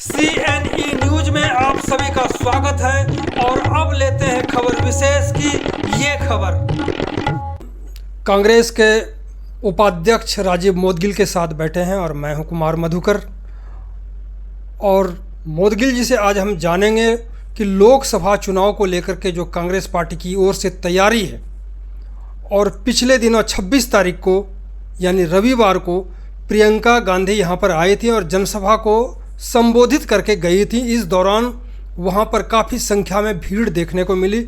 CNE news में आप सभी का स्वागत है और अब लेते हैं खबर विशेष की ये खबर। कांग्रेस के उपाध्यक्ष राजीव मोदगिल के साथ बैठे हैं और मैं हूं कुमार मधुकर। और मोदगिल जी से आज हम जानेंगे कि लोकसभा चुनाव को लेकर के जो कांग्रेस पार्टी की ओर से तैयारी है, और पिछले दिनों 26 तारीख को यानी रविवार को प्रियंका गांधी यहाँ पर आई थी और जनसभा को संबोधित करके गई थी। इस दौरान वहाँ पर काफ़ी संख्या में भीड़ देखने को मिली।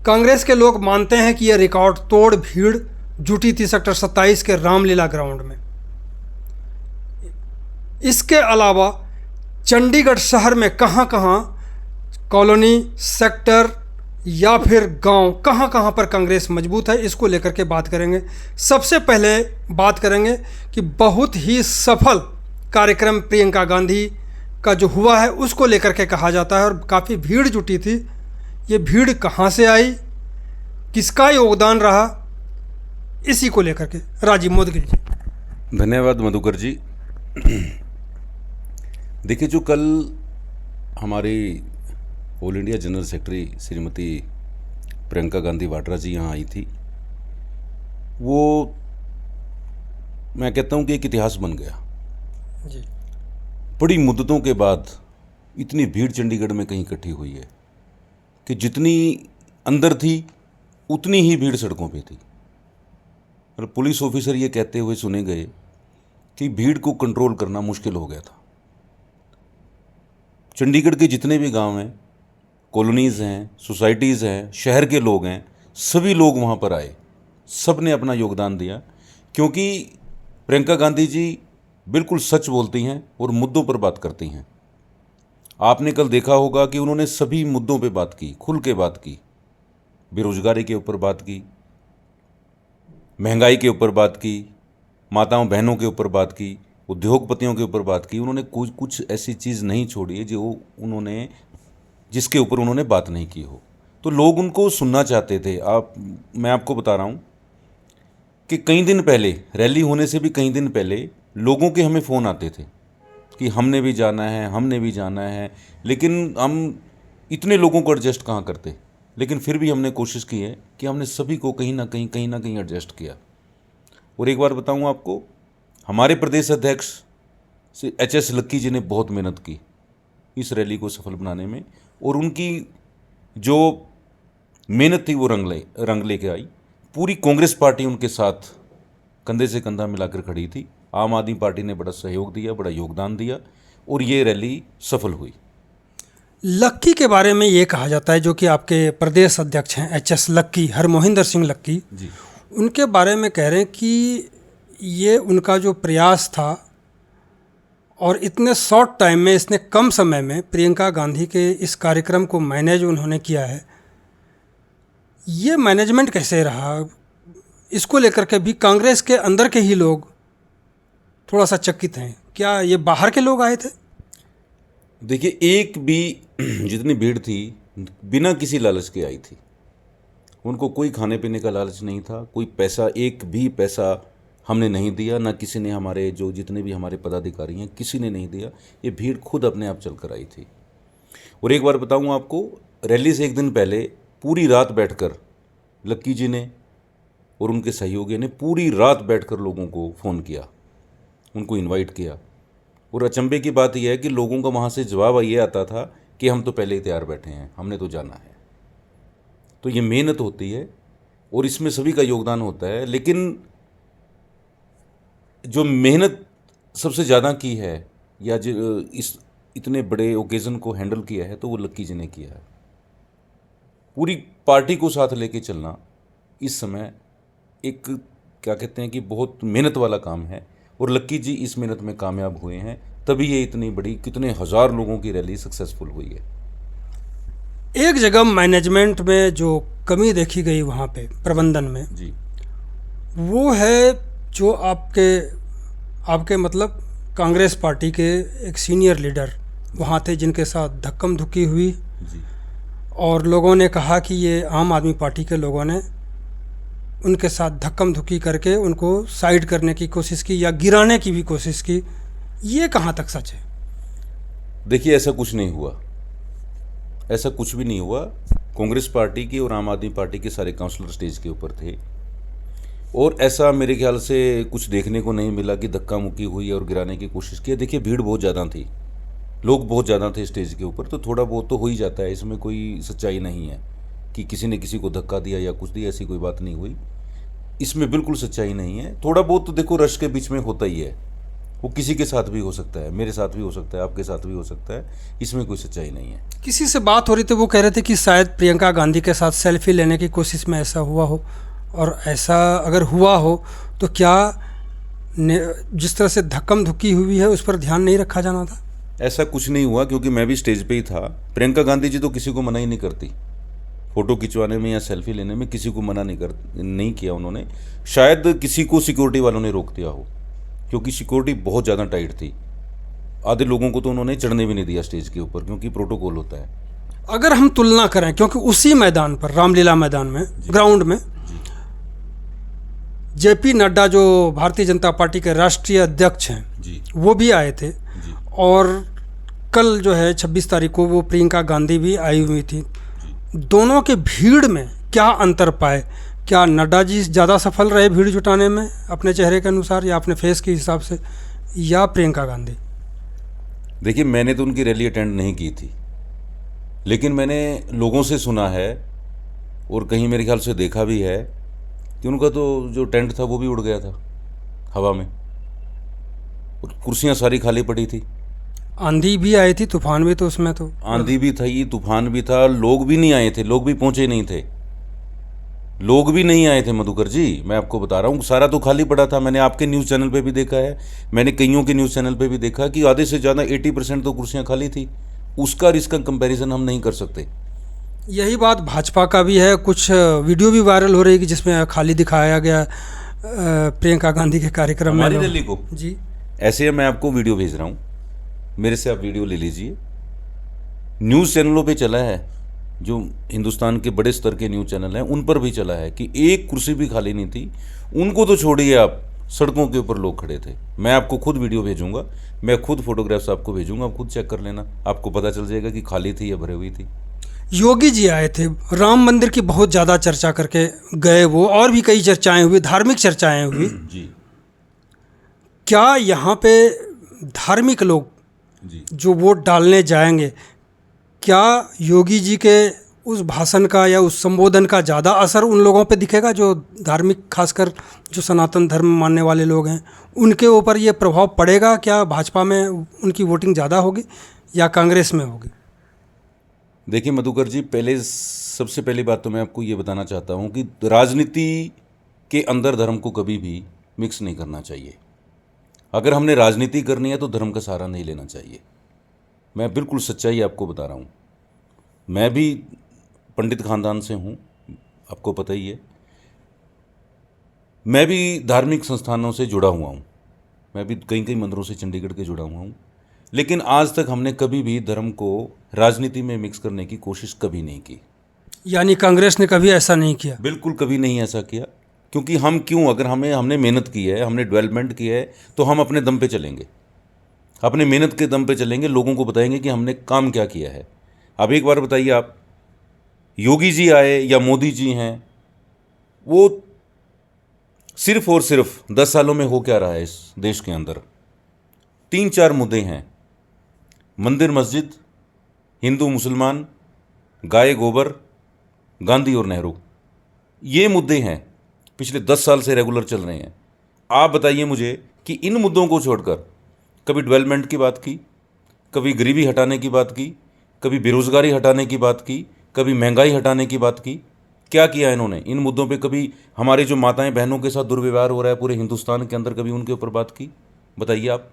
कांग्रेस के लोग मानते हैं कि यह रिकॉर्ड तोड़ भीड़ जुटी थी सेक्टर 27 के रामलीला ग्राउंड में। इसके अलावा चंडीगढ़ शहर में कहाँ कहाँ कॉलोनी, सेक्टर या फिर गांव, कहाँ कहाँ पर कांग्रेस मजबूत है, इसको लेकर के बात करेंगे। सबसे पहले बात करेंगे कि बहुत ही सफल कार्यक्रम प्रियंका गांधी का जो हुआ है उसको लेकर के कहा जाता है और काफ़ी भीड़ जुटी थी। ये भीड़ कहाँ से आई, किसका योगदान रहा, इसी को लेकर के राजीव मोदगिल जी। धन्यवाद मधुकर जी। देखिए, जो कल हमारी All India general secretary Shrimati Priyanka Gandhi Vadra ji यहाँ आई थी, वो मैं कहता हूँ कि एक इतिहास बन गया जी। बड़ी मुद्दतों के बाद इतनी भीड़ चंडीगढ़ में कहीं इकट्ठी हुई है कि जितनी अंदर थी उतनी ही भीड़ सड़कों पे थी। और पुलिस ऑफिसर ये कहते हुए सुने गए कि भीड़ को कंट्रोल करना मुश्किल हो गया था। चंडीगढ़ के जितने भी गांव हैं, कॉलोनीज़ हैं, सोसाइटीज़ हैं, शहर के लोग हैं, सभी लोग वहाँ पर आए, सब ने अपना योगदान दिया, क्योंकि प्रियंका गांधी जी बिल्कुल सच बोलती हैं और मुद्दों पर बात करती हैं। आपने कल देखा होगा कि उन्होंने सभी मुद्दों पे बात की, खुल के बात की। बेरोजगारी के ऊपर बात की, महंगाई के ऊपर बात की, माताओं बहनों के ऊपर बात की, उद्योगपतियों के ऊपर बात की। उन्होंने कुछ ऐसी चीज़ नहीं छोड़ी है जिसके ऊपर उन्होंने बात नहीं की हो। तो लोग उनको सुनना चाहते थे। मैं आपको बता रहा हूँ कि कई दिन पहले, रैली होने से भी कई दिन पहले, लोगों के हमें फ़ोन आते थे कि हमने भी जाना है, हमने भी जाना है, लेकिन हम इतने लोगों को एडजस्ट कहाँ करते। लेकिन फिर भी हमने कोशिश की है कि हमने सभी को कहीं ना कहीं एडजस्ट किया। और एक बार बताऊँ आपको, हमारे प्रदेश अध्यक्ष HS लक्की जी ने बहुत मेहनत की इस रैली को सफल बनाने में, और उनकी जो मेहनत थी वो रंग लेके आई। पूरी कांग्रेस पार्टी उनके साथ कंधे से कंधा मिलाकर खड़ी थी। आम आदमी पार्टी ने बड़ा सहयोग दिया, बड़ा योगदान दिया, और ये रैली सफल हुई। लक्की के बारे में ये कहा जाता है, जो कि आपके प्रदेश अध्यक्ष हैं HS लक्की, हरमोहिंदर सिंह लक्की जी, उनके बारे में कह रहे हैं कि ये उनका जो प्रयास था और इतने शॉर्ट टाइम में, इतने कम समय में प्रियंका गांधी के इस कार्यक्रम को मैनेज उन्होंने किया है। ये मैनेजमेंट कैसे रहा, इसको लेकर के भी कांग्रेस के अंदर के ही लोग थोड़ा सा चकित हैं। क्या ये बाहर के लोग आए थे? देखिए, एक भी जितनी भीड़ थी बिना किसी लालच के आई थी। उनको कोई खाने पीने का लालच नहीं था, कोई पैसा, एक भी पैसा हमने नहीं दिया, ना किसी ने, हमारे जो जितने भी हमारे पदाधिकारी हैं किसी ने नहीं दिया। ये भीड़ खुद अपने आप चल कर आई थी। और एक बार बताऊं आपको, रैली से एक दिन पहले पूरी रात बैठकर लक्की जी ने और उनके सहयोगी ने पूरी रात बैठकर लोगों को फ़ोन किया, उनको इनवाइट किया। और अचंभे की बात यह है कि लोगों का वहाँ से जवाब ये आता था कि हम तो पहले ही तैयार बैठे हैं, हमने तो जाना है। तो ये मेहनत होती है और इसमें सभी का योगदान होता है। लेकिन जो मेहनत सबसे ज़्यादा की है या जो इस इतने बड़े ओकेज़न को हैंडल किया है, तो वो लक्की जी ने किया है। पूरी पार्टी को साथ लेके चलना इस समय एक, क्या कहते हैं कि बहुत मेहनत वाला काम है, और लक्की जी इस मेहनत में कामयाब हुए हैं, तभी ये इतनी बड़ी, कितने हज़ार लोगों की रैली सक्सेसफुल हुई है। एक जगह मैनेजमेंट में जो कमी देखी गई वहाँ पे प्रबंधन में जी, वो है जो आपके मतलब कांग्रेस पार्टी के एक सीनियर लीडर वहाँ थे, जिनके साथ धक्कम धुक्की हुई जी, और लोगों ने कहा कि ये आम आदमी पार्टी के लोगों ने उनके साथ धक्कम धुक्की करके उनको साइड करने की कोशिश की या गिराने की भी कोशिश की। ये कहाँ तक सच है? देखिए, ऐसा कुछ नहीं हुआ, ऐसा कुछ भी नहीं हुआ। कांग्रेस पार्टी की और आम आदमी पार्टी के सारे काउंसलर स्टेज के ऊपर थे और ऐसा मेरे ख्याल से कुछ देखने को नहीं मिला कि धक्का मुक्की हुई और गिराने की कोशिश की। देखिए, भीड़ बहुत ज़्यादा थी, लोग बहुत ज़्यादा थे स्टेज के ऊपर, तो थोड़ा बहुत तो हो ही जाता है, इसमें कोई सच्चाई नहीं है कि किसी ने किसी को धक्का दिया या कुछ दिया, ऐसी कोई बात नहीं हुई। इसमें बिल्कुल सच्चाई नहीं है। थोड़ा बहुत तो देखो रश के बीच में होता ही है, वो किसी के साथ भी हो सकता है, मेरे साथ भी हो सकता है, आपके साथ भी हो सकता है, इसमें कोई सच्चाई नहीं है। किसी से बात हो रही थी, वो कह रहे थे कि शायद प्रियंका गांधी के साथ सेल्फी लेने की कोशिश में ऐसा हुआ हो, और ऐसा अगर हुआ हो तो क्या जिस तरह से धक्कम धुक्की हुई है उस पर ध्यान नहीं रखा जाना था? ऐसा कुछ नहीं हुआ, क्योंकि मैं भी स्टेज पे ही था। प्रियंका गांधी जी तो किसी को मना ही नहीं करती, फ़ोटो खिंचवाने में या सेल्फी लेने में किसी को मना नहीं किया उन्होंने। शायद किसी को सिक्योरिटी वालों ने रोक दिया हो, क्योंकि सिक्योरिटी बहुत ज़्यादा टाइट थी। आधे लोगों को तो उन्होंने चढ़ने भी नहीं दिया स्टेज के ऊपर, क्योंकि प्रोटोकॉल होता है। अगर हम तुलना करें, क्योंकि उसी मैदान पर, रामलीला मैदान में, ग्राउंड में, जेपी नड्डा जो भारतीय जनता पार्टी के राष्ट्रीय अध्यक्ष हैं जी वो भी आए थे, जी और कल जो है 26 तारीख को वो प्रियंका गांधी भी आई हुई थी। दोनों के भीड़ में क्या अंतर पाए? क्या नड्डा जी ज़्यादा सफल रहे भीड़ जुटाने में अपने चेहरे के अनुसार या अपने फेस के हिसाब से, या प्रियंका गांधी? देखिए, मैंने तो उनकी रैली अटेंड नहीं की थी, लेकिन मैंने लोगों से सुना है और कहीं मेरे ख्याल से देखा भी है कि उनका तो जो टेंट था वो भी उड़ गया था हवा में, और कुर्सियां सारी खाली पड़ी थी। आंधी भी आई थी, तूफान भी, तो उसमें तो आंधी भी थी, तूफान भी था, लोग भी नहीं आए थे, लोग भी पहुंचे नहीं थे, लोग भी नहीं आए थे मधुकर जी, मैं आपको बता रहा हूँ। सारा तो खाली पड़ा था। मैंने आपके न्यूज़ चैनल पे भी देखा है, मैंने कईयों के न्यूज़ चैनल पे भी देखा कि आधे से ज़्यादा 80% तो कुर्सियाँ खाली थी। उसका और इसका कंपैरिजन हम नहीं कर सकते। यही बात भाजपा का भी है। कुछ वीडियो भी वायरल हो रही है कि जिसमें खाली दिखाया गया प्रियंका गांधी के कार्यक्रम में हमारी रैली को जी। ऐसे मैं आपको वीडियो भेज रहा हूँ, मेरे से आप वीडियो ले लीजिए। न्यूज़ चैनलों पे चला है, जो हिंदुस्तान के बड़े स्तर के न्यूज़ चैनल हैं उन पर भी चला है कि एक कुर्सी भी खाली नहीं थी। उनको तो छोड़िए, आप सड़कों के ऊपर लोग खड़े थे। मैं आपको खुद वीडियो भेजूंगा, मैं खुद फोटोग्राफ्स आपको भेजूंगा, आप खुद चेक कर लेना, आपको पता चल जाएगा कि खाली थी या भरी हुई थी। योगी जी आए थे, राम मंदिर की बहुत ज़्यादा चर्चा करके गए वो, और भी कई चर्चाएं हुई, धार्मिक चर्चाएं हुई। जी क्या यहाँ पे धार्मिक लोग जी जो वोट डालने जाएंगे, क्या योगी जी के उस भाषण का या उस संबोधन का ज़्यादा असर उन लोगों पे दिखेगा जो धार्मिक, खासकर जो सनातन धर्म मानने वाले लोग हैं, उनके ऊपर ये प्रभाव पड़ेगा? क्या भाजपा में उनकी वोटिंग ज़्यादा होगी या कांग्रेस में होगी? देखिए मधुकर जी, सबसे पहली बात तो मैं आपको ये बताना चाहता हूँ कि राजनीति के अंदर धर्म को कभी भी मिक्स नहीं करना चाहिए। अगर हमने राजनीति करनी है तो धर्म का सहारा नहीं लेना चाहिए। मैं बिल्कुल सच्चाई आपको बता रहा हूँ। मैं भी पंडित खानदान से हूँ, आपको पता ही है। मैं भी धार्मिक संस्थानों से जुड़ा हुआ हूँ, मैं भी कई कई मंदिरों से चंडीगढ़ के जुड़ा हुआ हूँ, लेकिन आज तक हमने कभी भी धर्म को राजनीति में मिक्स करने की कोशिश कभी नहीं की। यानी कांग्रेस ने कभी ऐसा नहीं किया? बिल्कुल कभी नहीं ऐसा किया, क्योंकि हम क्यों, अगर हमने मेहनत की है, हमने डेवलपमेंट की है, तो हम अपने दम पे चलेंगे, अपने मेहनत के दम पे चलेंगे, लोगों को बताएंगे कि हमने काम क्या किया है। अब एक बार बताइए आप, योगी जी आए या मोदी जी हैं, वो सिर्फ और सिर्फ 10 सालों में हो क्या रहा है इस देश के अंदर? 3-4 मुद्दे हैं, मंदिर मस्जिद, हिंदू मुसलमान, गाय गोबर, गांधी और नेहरू, ये मुद्दे हैं, पिछले 10 साल से रेगुलर चल रहे हैं। आप बताइए मुझे कि इन मुद्दों को छोड़कर कभी डेवलपमेंट की बात की, कभी गरीबी हटाने की बात की, कभी बेरोजगारी हटाने की बात की, कभी महंगाई हटाने की बात की? क्या किया इन्होंने इन मुद्दों पे? कभी हमारी जो माताएं बहनों के साथ दुर्व्यवहार हो रहा है पूरे हिंदुस्तान के अंदर, कभी उनके ऊपर बात की? बताइए आप।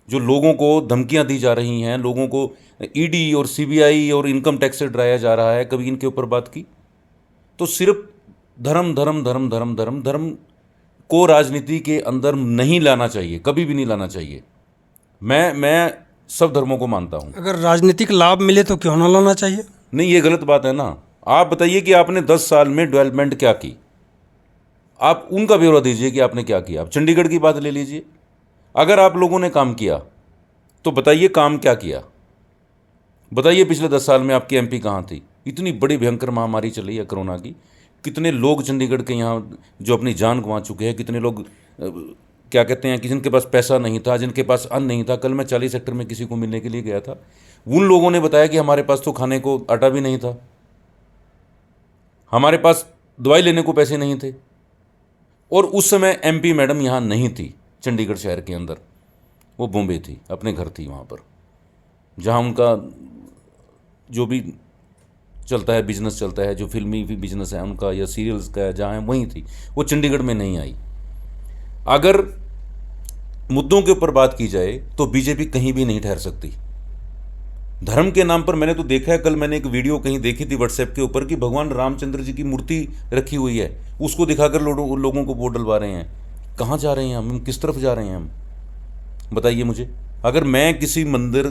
जो लोगों को धमकियां दी जा रही हैं, लोगों को ईडी और सीबीआई और इनकम टैक्स से डराया जा रहा है, कभी इनके ऊपर बात की? तो सिर्फ धर्म धर्म धर्म धर्म धर्म धर्म को राजनीति के अंदर नहीं लाना चाहिए, कभी भी नहीं लाना चाहिए। मैं सब धर्मों को मानता हूं। अगर राजनीतिक लाभ मिले तो क्यों ना लाना चाहिए? नहीं, ये गलत बात है ना। आप बताइए कि आपने 10 साल में डेवलपमेंट क्या की, आप उनका ब्यौरा दीजिए कि आपने क्या किया। आप चंडीगढ़ की बात ले लीजिए, अगर आप लोगों ने काम किया तो बताइए काम क्या किया। बताइए पिछले 10 साल में आपकी एमपी कहाँ थी? इतनी बड़ी भयंकर महामारी चली है कोरोना की, कितने लोग चंडीगढ़ के यहाँ जो अपनी जान गंवा चुके हैं, कितने लोग क्या कहते हैं कि जिनके पास पैसा नहीं था, जिनके पास अन्न नहीं था। कल मैं 40 सेक्टर में किसी को मिलने के लिए गया था, उन लोगों ने बताया कि हमारे पास तो खाने को आटा भी नहीं था, हमारे पास दवाई लेने को पैसे नहीं थे। और उस समय एमपी मैडम यहाँ नहीं थी चंडीगढ़ शहर के अंदर, वो बॉम्बे थी, अपने घर थी वहाँ पर, जहाँ उनका जो भी चलता है बिजनेस चलता है, जो फिल्मी भी बिजनेस है उनका या सीरियल्स का है, जहाँ है वहीं थी। वो चंडीगढ़ में नहीं आई। अगर मुद्दों के ऊपर बात की जाए तो बीजेपी कहीं भी नहीं ठहर सकती। धर्म के नाम पर मैंने तो देखा है, कल मैंने एक वीडियो कहीं देखी थी व्हाट्सएप के ऊपर कि भगवान रामचंद्र जी की मूर्ति रखी हुई है, उसको दिखाकर लोगों को वोट डलवा रहे हैं। कहाँ जा रहे हैं हम किस तरफ जा रहे हैं हम, बताइए मुझे। अगर मैं किसी मंदिर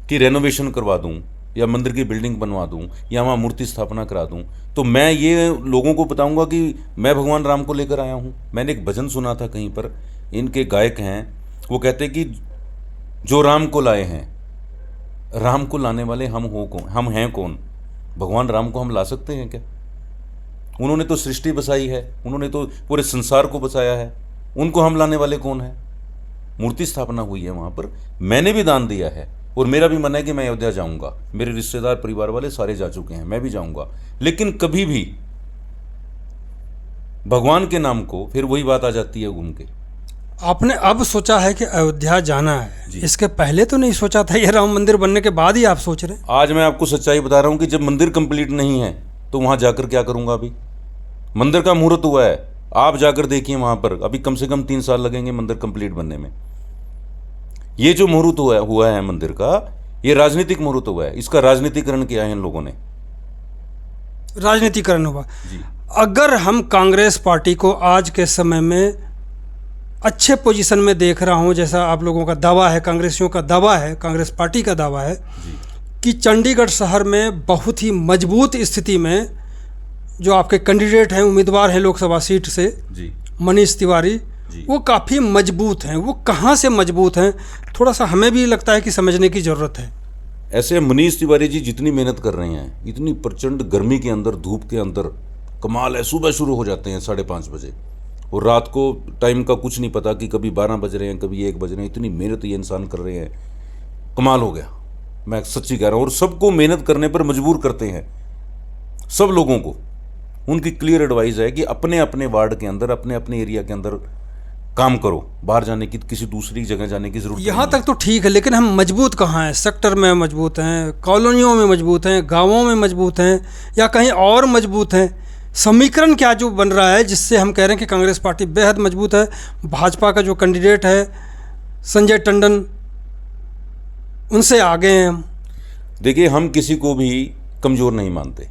की रेनोवेशन करवा दूं या मंदिर की बिल्डिंग बनवा दूं या वहाँ मूर्ति स्थापना करा दूं, तो मैं ये लोगों को बताऊंगा कि मैं भगवान राम को लेकर आया हूँ। मैंने एक भजन सुना था कहीं पर, इनके गायक हैं, वो कहते कि जो राम को लाए हैं, राम को लाने वाले हम हैं कौन? भगवान राम को हम ला सकते हैं क्या? उन्होंने तो सृष्टि बसाई है, उन्होंने तो पूरे संसार को बसाया है, उनको हम लाने वाले कौन है? मूर्ति स्थापना हुई है वहाँ पर, मैंने भी दान दिया है और मेरा भी मन है कि मैं अयोध्या जाऊँगा। मेरे रिश्तेदार परिवार वाले सारे जा चुके हैं, मैं भी जाऊँगा। लेकिन कभी भी भगवान के नाम को, फिर वही बात आ जाती है घूम के। आपने अब सोचा है कि अयोध्या जाना है, इसके पहले तो नहीं सोचा था? ये राम मंदिर बनने के बाद ही आप सोच रहे हैं? आज मैं आपको सच्चाई बता रहा हूँ कि जब मंदिर कंप्लीट नहीं है तो वहाँ जाकर क्या करूँगा? अभी मंदिर का मुहूर्त हुआ है, आप जाकर देखिए वहाँ पर, अभी कम से कम 3 साल लगेंगे मंदिर कंप्लीट बनने में। ये जो मुहूर्त हुआ है मंदिर का, ये राजनीतिक मुहूर्त हुआ है, इसका राजनीतिकरण किया है इन लोगों ने। राजनीतिकरण हुआ जी। अगर हम कांग्रेस पार्टी को आज के समय में अच्छे पोजीशन में देख रहा हूं, जैसा आप लोगों का दावा है, कांग्रेसियों का दावा है, कांग्रेस पार्टी का दावा है कि चंडीगढ़ शहर में बहुत ही मजबूत स्थिति में जो आपके कैंडिडेट हैं, उम्मीदवार हैं लोकसभा सीट से, जी, मनीष तिवारी, वो काफ़ी मजबूत हैं। वो कहाँ से मजबूत हैं, थोड़ा सा हमें भी लगता है कि समझने की ज़रूरत है। ऐसे मनीष तिवारी जी जितनी मेहनत कर रहे हैं, इतनी प्रचंड गर्मी के अंदर, धूप के अंदर, कमाल है। सुबह शुरू हो जाते हैं 5:30 बजे और रात को टाइम का कुछ नहीं पता कि कभी 12 बज रहे हैं, कभी 1 बज रहे हैं। इतनी मेहनत ये इंसान कर रहे हैं, कमाल हो गया, मैं सच्ची कह रहा हूँ। और सबको मेहनत करने पर मजबूर करते हैं, सब लोगों को। उनकी क्लियर एडवाइस है कि अपने अपने वार्ड के अंदर, अपने अपने एरिया के अंदर काम करो, बाहर जाने की, किसी दूसरी जगह जाने की जरूरत नहीं है। यहाँ तक तो ठीक है, लेकिन हम मजबूत कहाँ हैं? सेक्टर में मजबूत हैं, कॉलोनियों में मजबूत हैं, गाँवों में मजबूत हैं, या कहीं और मजबूत हैं? समीकरण क्या जो बन रहा है जिससे हम कह रहे हैं कि कांग्रेस पार्टी बेहद मजबूत है? भाजपा का जो कैंडिडेट है संजय टंडन, उनसे आगे हैं हम। देखिए, हम किसी को भी कमज़ोर नहीं मानते,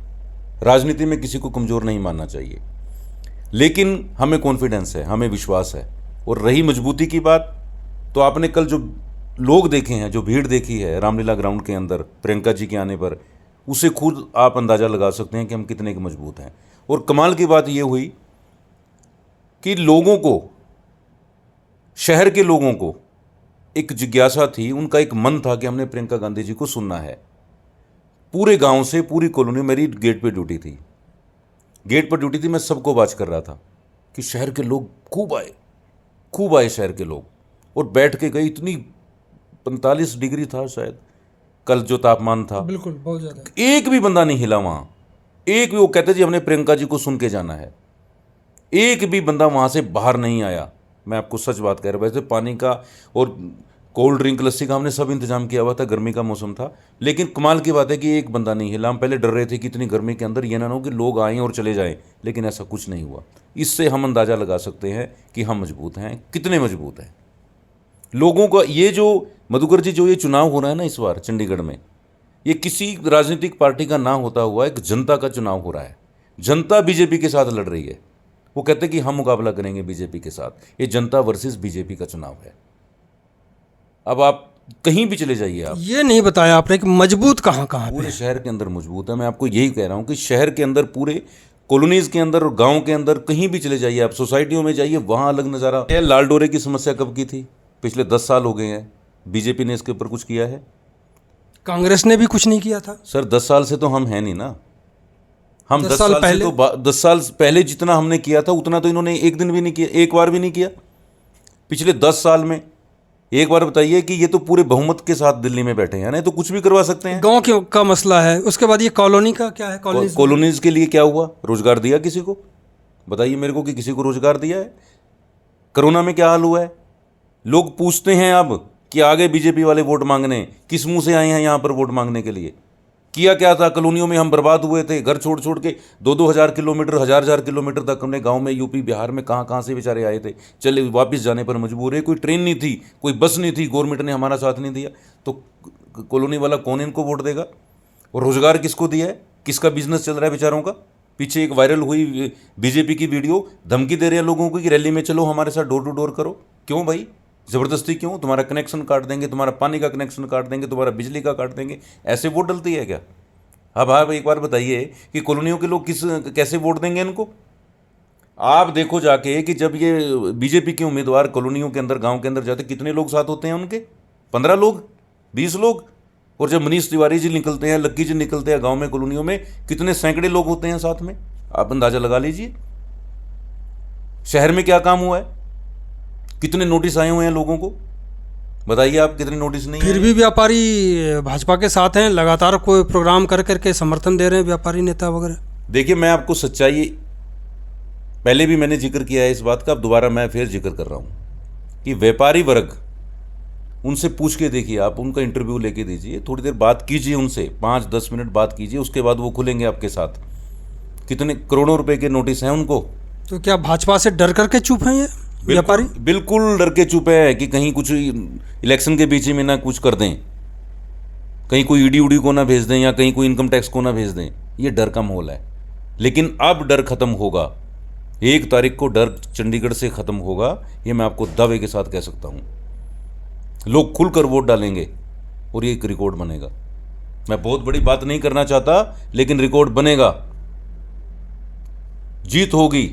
राजनीति में किसी को कमज़ोर नहीं मानना चाहिए, लेकिन हमें कॉन्फिडेंस है, हमें विश्वास है। और रही मजबूती की बात, तो आपने कल जो लोग देखे हैं, जो भीड़ देखी है रामलीला ग्राउंड के अंदर प्रियंका जी के आने पर, उससे खुद आप अंदाज़ा लगा सकते हैं कि हम कितने के मजबूत हैं। और कमाल की बात ये हुई कि लोगों को, शहर के लोगों को एक जिज्ञासा थी, उनका एक मन था कि हमने प्रियंका गांधी जी को सुनना है। पूरे गांव से, पूरी कॉलोनी, मेरी गेट पे ड्यूटी थी, गेट पर ड्यूटी थी, मैं सबको बात कर रहा था कि शहर के लोग खूब आए शहर के लोग, और बैठ के गए। इतनी 45 डिग्री था शायद कल जो तापमान था, बिल्कुल बहुत ज़्यादा। एक भी बंदा नहीं हिला वहाँ, एक भी। वो कहते जी हमने प्रियंका जी को सुन के जाना है, एक भी बंदा वहाँ से बाहर नहीं आया। मैं आपको सच बात कह रहा हूँ। वैसे पानी का और कोल्ड ड्रिंक, लस्सी का हमने सब इंतजाम किया हुआ था, गर्मी का मौसम था, लेकिन कमाल की बात है कि एक बंदा नहीं हिला। हम पहले डर रहे थे कि इतनी गर्मी के अंदर ये ना हो कि लोग आएँ और चले जाएँ, लेकिन ऐसा कुछ नहीं हुआ। इससे हम अंदाज़ा लगा सकते हैं कि हम मजबूत हैं, कितने मजबूत हैं। लोगों का ये जो मधुकर जी, जो ये चुनाव हो रहा है ना इस बार चंडीगढ़ में, ये किसी राजनीतिक पार्टी का ना होता हुआ एक जनता का चुनाव हो रहा है। जनता बीजेपी के साथ लड़ रही है। वो कहते हैं कि हम मुकाबला करेंगे बीजेपी के साथ। ये जनता वर्सेस बीजेपी का चुनाव है। अब आप कहीं भी चले जाइए, आप ये नहीं बताया आपने कि मजबूत कहाँ कहाँ पे? पूरे शहर के अंदर मजबूत है। मैं आपको यही कह रहा हूँ कि शहर के अंदर, पूरे कॉलोनीज के अंदर और गांव के अंदर, कहीं भी चले जाइए आप, सोसाइटियों में जाइए, वहाँ अलग नज़ारा है। लाल डोरे की समस्या कब की थी? पिछले 10 साल हो गए हैं। बीजेपी ने इसके ऊपर कुछ किया है? कांग्रेस ने भी कुछ नहीं किया था। सर 10 साल से तो हम हैं नहीं ना, हम 10 10 साल साल से पहले? तो 10 साल पहले जितना हमने किया था उतना तो इन्होंने एक दिन भी नहीं किया, एक बार भी नहीं किया पिछले 10 साल में। एक बार बताइए कि ये तो पूरे बहुमत के साथ दिल्ली में बैठे हैं, नहीं तो कुछ भी करवा सकते हैं। गांव का मसला है, उसके बाद ये कॉलोनी का क्या है? कॉलोनीज के लिए क्या हुआ? रोजगार दिया किसी को? बताइए मेरे को कि किसी को रोजगार दिया है? कोरोना में क्या हाल हुआ है? लोग पूछते हैं अब कि आगे बीजेपी वाले वोट मांगने, किस मुंह से आए हैं यहाँ पर वोट मांगने के लिए? किया क्या था? कॉलोनियों में हम बर्बाद हुए थे, घर छोड़ छोड़ के 2-2 हज़ार किलोमीटर, हज़ार किलोमीटर तक हमने गांव में, यूपी बिहार में कहाँ से बेचारे आए थे, चले वापस जाने पर मजबूर है। कोई ट्रेन नहीं थी, कोई बस नहीं थी, गवर्नमेंट ने हमारा साथ नहीं दिया, तो कॉलोनी वाला कौन इनको वोट देगा? और रोजगार किसको दिया है? किसका बिजनेस चल रहा है बेचारों का? पीछे एक वायरल हुई बीजेपी की वीडियो, धमकी दे रहे हैं लोगों को कि रैली में चलो, हमारे साथ डोर टू डोर करो। क्यों भाई? ज़बरदस्ती क्यों? तुम्हारा कनेक्शन काट देंगे, तुम्हारा पानी का कनेक्शन काट देंगे, तुम्हारा बिजली का काट देंगे, ऐसे वोट डलती है क्या? अब आप एक बार बताइए कि कॉलोनियों के लोग कैसे वोट देंगे इनको? आप देखो जाके कि जब ये बीजेपी के उम्मीदवार कॉलोनियों के अंदर, गांव के अंदर जाते, कितने लोग साथ होते हैं उनके? 15 लोग, 20 लोग। और जब मनीष तिवारी जी निकलते हैं, लक्की जी निकलते हैं गांव में, कॉलोनियों में, कितने सैकड़े लोग होते हैं साथ में। आप अंदाजा लगा लीजिए शहर में क्या काम हुआ है, कितने नोटिस आए हुए हैं लोगों को। बताइए आप, कितने नोटिस नहीं? फिर भी व्यापारी भाजपा के साथ हैं, लगातार कोई प्रोग्राम कर करके समर्थन दे रहे हैं व्यापारी नेता वगैरह। देखिए मैं आपको सच्चाई, पहले भी मैंने जिक्र किया है इस बात का, अब दोबारा मैं फिर जिक्र कर रहा हूँ कि व्यापारी वर्ग, उनसे पूछ के देखिए आप, उनका इंटरव्यू लेके दीजिए, थोड़ी देर बात कीजिए उनसे, 5-10 मिनट बात कीजिए, उसके बाद वो खुलेंगे आपके साथ। कितने करोड़ों रुपए के नोटिस हैं उनको। तो क्या भाजपा से डर करके चुप हैं ये व्यापारी? बिल्कुल डर के चुप है कि कहीं कुछ इलेक्शन के बीच में ना कुछ कर दें, कहीं कोई ईडी उडी को ना भेज दें, या कहीं कोई इनकम टैक्स को ना भेज दें। ये डर का माहौल है। लेकिन अब डर खत्म होगा, 1 तारीख को डर चंडीगढ़ से खत्म होगा, ये मैं आपको दावे के साथ कह सकता हूँ। लोग खुलकर वोट डालेंगे और ये एक रिकॉर्ड बनेगा। मैं बहुत बड़ी बात नहीं करना चाहता, लेकिन रिकॉर्ड बनेगा। जीत होगी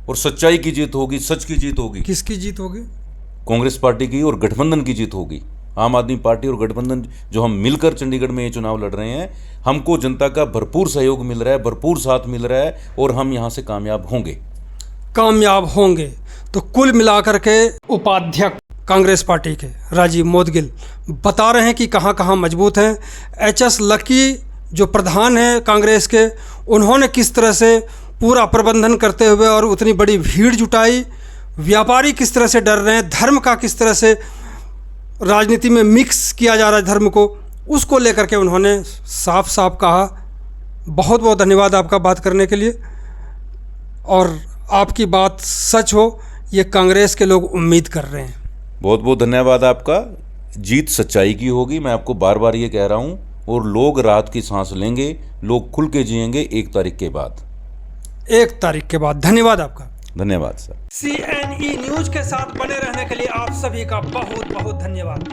और सच्चाई की जीत होगी, सच की जीत होगी। किसकी जीत होगी? कांग्रेस पार्टी की और गठबंधन की जीत होगी। आम आदमी पार्टी और गठबंधन जो हम मिलकर चंडीगढ़ में ये चुनाव लड़ रहे हैं, हमको जनता का भरपूर सहयोग मिल रहा है, भरपूर साथ मिल रहा है, और हम यहाँ से कामयाब होंगे। तो कुल मिलाकर के उपाध्यक्ष कांग्रेस पार्टी के राजीव मोदगिल बता रहे हैं कि कहाँ कहाँ मजबूत हैं। HS लक्की जो प्रधान हैं कांग्रेस के, उन्होंने किस तरह से पूरा प्रबंधन करते हुए और उतनी बड़ी भीड़ जुटाई, व्यापारी किस तरह से डर रहे हैं, धर्म का किस तरह से राजनीति में मिक्स किया जा रहा है धर्म को, उसको लेकर के उन्होंने साफ साफ कहा। बहुत बहुत धन्यवाद आपका बात करने के लिए, और आपकी बात सच हो ये कांग्रेस के लोग उम्मीद कर रहे हैं। बहुत बहुत धन्यवाद आपका। जीत सच्चाई की होगी, मैं आपको बार बार ये कह रहा हूँ, और लोग राहत की सांस लेंगे, लोग खुल के जिएंगे 1 तारीख के बाद। 1 तारीख के बाद। धन्यवाद आपका। धन्यवाद सर। CNE न्यूज के साथ बने रहने के लिए आप सभी का बहुत बहुत धन्यवाद।